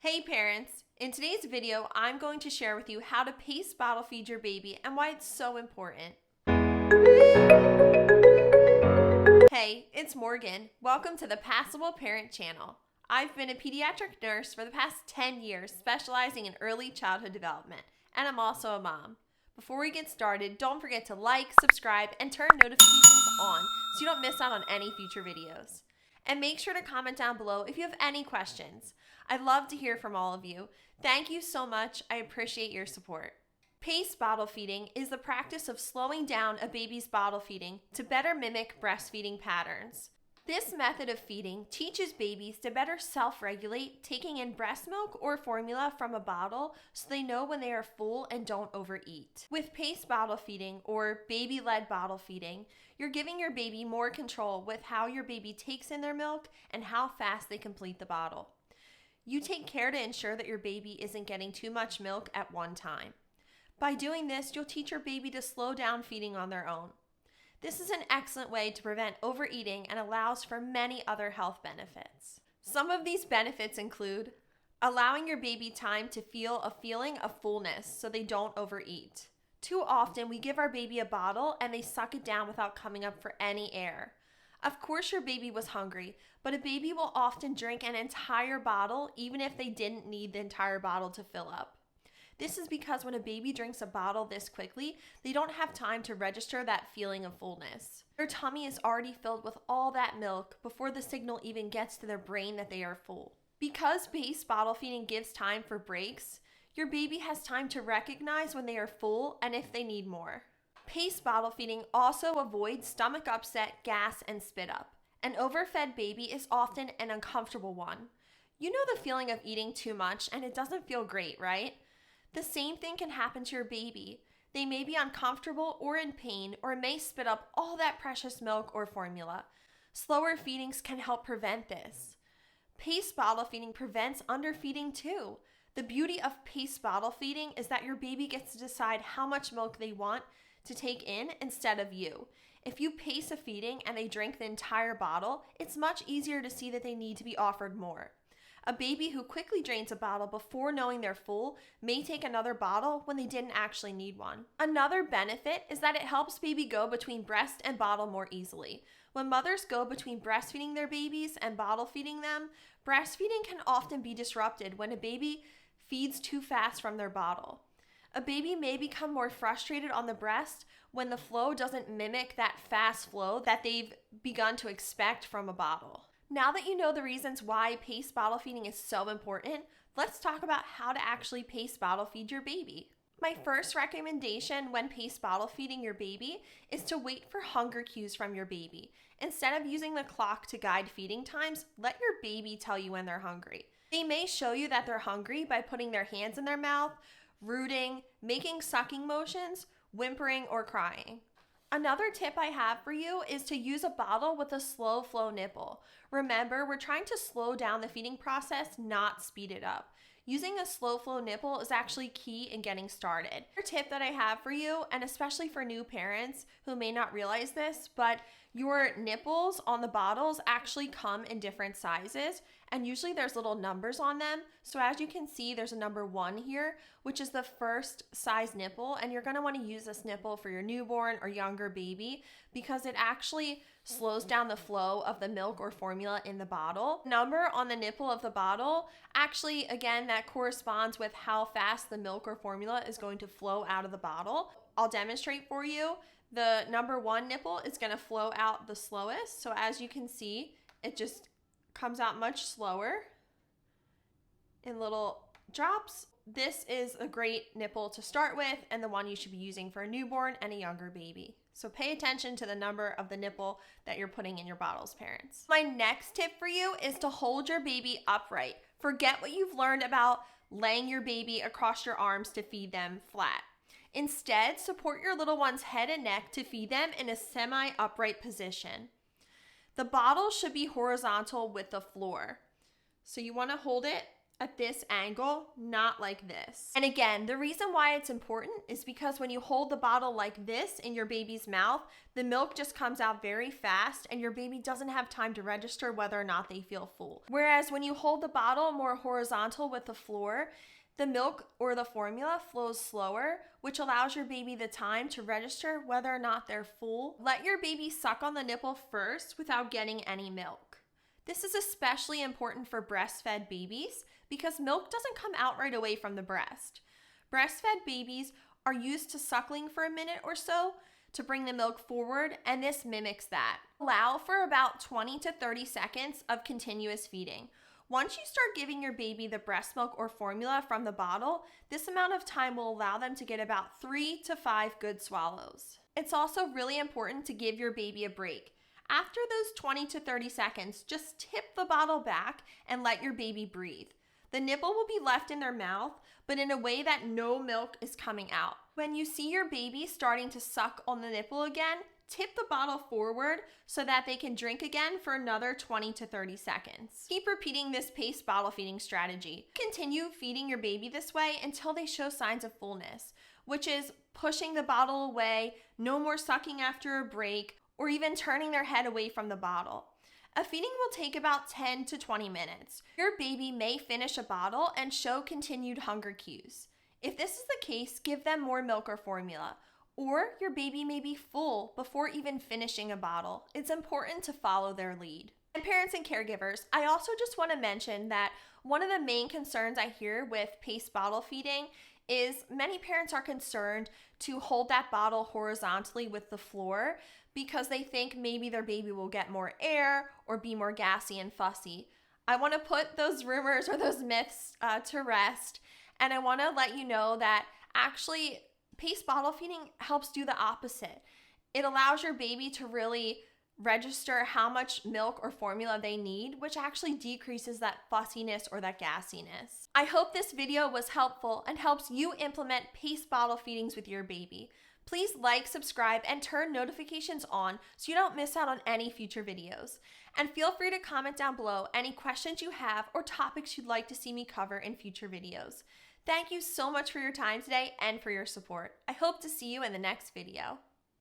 Hey parents! In today's video, I'm going to share with you how to pace bottle feed your baby and why it's so important. Hey, it's Morgan. Welcome to the Passable Parent channel. I've been a pediatric nurse for the past 10 years, specializing in early childhood development, and I'm also a mom. Before we get started, don't forget to like, subscribe, and turn notifications on so you don't miss out on any future videos. And make sure to comment down below if you have any questions. I'd love to hear from all of you. Thank you so much. I appreciate your support. Paced bottle feeding is the practice of slowing down a baby's bottle feeding to better mimic breastfeeding patterns. This method of feeding teaches babies to better self-regulate, taking in breast milk or formula from a bottle so they know when they are full and don't overeat. With paced bottle feeding or baby-led bottle feeding, you're giving your baby more control with how your baby takes in their milk and how fast they complete the bottle. You take care to ensure that your baby isn't getting too much milk at one time. By doing this, you'll teach your baby to slow down feeding on their own. This is an excellent way to prevent overeating and allows for many other health benefits. Some of these benefits include allowing your baby time to feel a feeling of fullness so they don't overeat. Too often, we give our baby a bottle and they suck it down without coming up for any air. Of course, your baby was hungry, but a baby will often drink an entire bottle even if they didn't need the entire bottle to fill up. This is because when a baby drinks a bottle this quickly, they don't have time to register that feeling of fullness. Their tummy is already filled with all that milk before the signal even gets to their brain that they are full. Because paced bottle feeding gives time for breaks, your baby has time to recognize when they are full and if they need more. Paced bottle feeding also avoids stomach upset, gas, and spit up. An overfed baby is often an uncomfortable one. You know the feeling of eating too much and it doesn't feel great, right? The same thing can happen to your baby. They may be uncomfortable or in pain or may spit up all that precious milk or formula. Slower feedings can help prevent this. Paced bottle feeding prevents underfeeding too. The beauty of paced bottle feeding is that your baby gets to decide how much milk they want to take in instead of you. If you pace a feeding and they drink the entire bottle, it's much easier to see that they need to be offered more. A baby who quickly drains a bottle before knowing they're full may take another bottle when they didn't actually need one. Another benefit is that it helps baby go between breast and bottle more easily. When mothers go between breastfeeding their babies and bottle feeding them, breastfeeding can often be disrupted when a baby feeds too fast from their bottle. A baby may become more frustrated on the breast when the flow doesn't mimic that fast flow that they've begun to expect from a bottle. Now that you know the reasons why paced bottle feeding is so important, let's talk about how to actually pace bottle feed your baby. My first recommendation when pace bottle feeding your baby is to wait for hunger cues from your baby. Instead of using the clock to guide feeding times, let your baby tell you when they're hungry. They may show you that they're hungry by putting their hands in their mouth, rooting, making sucking motions, whimpering, or crying. Another tip I have for you is to use a bottle with a slow flow nipple. Remember, we're trying to slow down the feeding process, not speed it up. Using a slow flow nipple is actually key in getting started. Another tip that I have for you, and especially for new parents who may not realize this, but your nipples on the bottles actually come in different sizes, and usually there's little numbers on them. So as you can see, there's a number 1 here, which is the first size nipple, and you're going to want to use this nipple for your newborn or younger baby because it actually slows down the flow of the milk or formula in the bottle. Number on the nipple of the bottle, actually, again, that corresponds with how fast the milk or formula is going to flow out of the bottle. I'll demonstrate for you. The number 1 nipple is going to flow out the slowest. So as you can see, it just comes out much slower in little drops. This is a great nipple to start with and the one you should be using for a newborn and a younger baby. So pay attention to the number of the nipple that you're putting in your bottles, parents. My next tip for you is to hold your baby upright. Forget what you've learned about laying your baby across your arms to feed them flat. Instead, support your little one's head and neck to feed them in a semi-upright position. The bottle should be horizontal with the floor. So you want to hold it at this angle, not like this. And again, the reason why it's important is because when you hold the bottle like this in your baby's mouth, the milk just comes out very fast and your baby doesn't have time to register whether or not they feel full. Whereas when you hold the bottle more horizontal with the floor, the milk or the formula flows slower, which allows your baby the time to register whether or not they're full. Let your baby suck on the nipple first without getting any milk. This is especially important for breastfed babies because milk doesn't come out right away from the breast. Breastfed babies are used to suckling for a minute or so to bring the milk forward, and this mimics that. Allow for about 20 to 30 seconds of continuous feeding. Once you start giving your baby the breast milk or formula from the bottle, this amount of time will allow them to get about 3 to 5 good swallows. It's also really important to give your baby a break. After those 20 to 30 seconds, just tip the bottle back and let your baby breathe. The nipple will be left in their mouth, but in a way that no milk is coming out. When you see your baby starting to suck on the nipple again, tip the bottle forward so that they can drink again for another 20 to 30 seconds. Keep repeating this paced bottle feeding strategy. Continue feeding your baby this way until they show signs of fullness, which is pushing the bottle away, no more sucking after a break, or even turning their head away from the bottle. A feeding will take about 10 to 20 minutes. Your baby may finish a bottle and show continued hunger cues. If this is the case, give them more milk or formula, or your baby may be full before even finishing a bottle. It's important to follow their lead. And parents and caregivers, I also just want to mention that one of the main concerns I hear with paced bottle feeding is many parents are concerned to hold that bottle horizontally with the floor because they think maybe their baby will get more air or be more gassy and fussy. I want to put those rumors or those myths to rest, and I want to let you know that actually paced bottle feeding helps do the opposite. It allows your baby to really register how much milk or formula they need, which actually decreases that fussiness or that gassiness. I hope this video was helpful and helps you implement paced bottle feedings with your baby. Please like, subscribe, and turn notifications on so you don't miss out on any future videos. And feel free to comment down below any questions you have or topics you'd like to see me cover in future videos. Thank you so much for your time today and for your support. I hope to see you in the next video.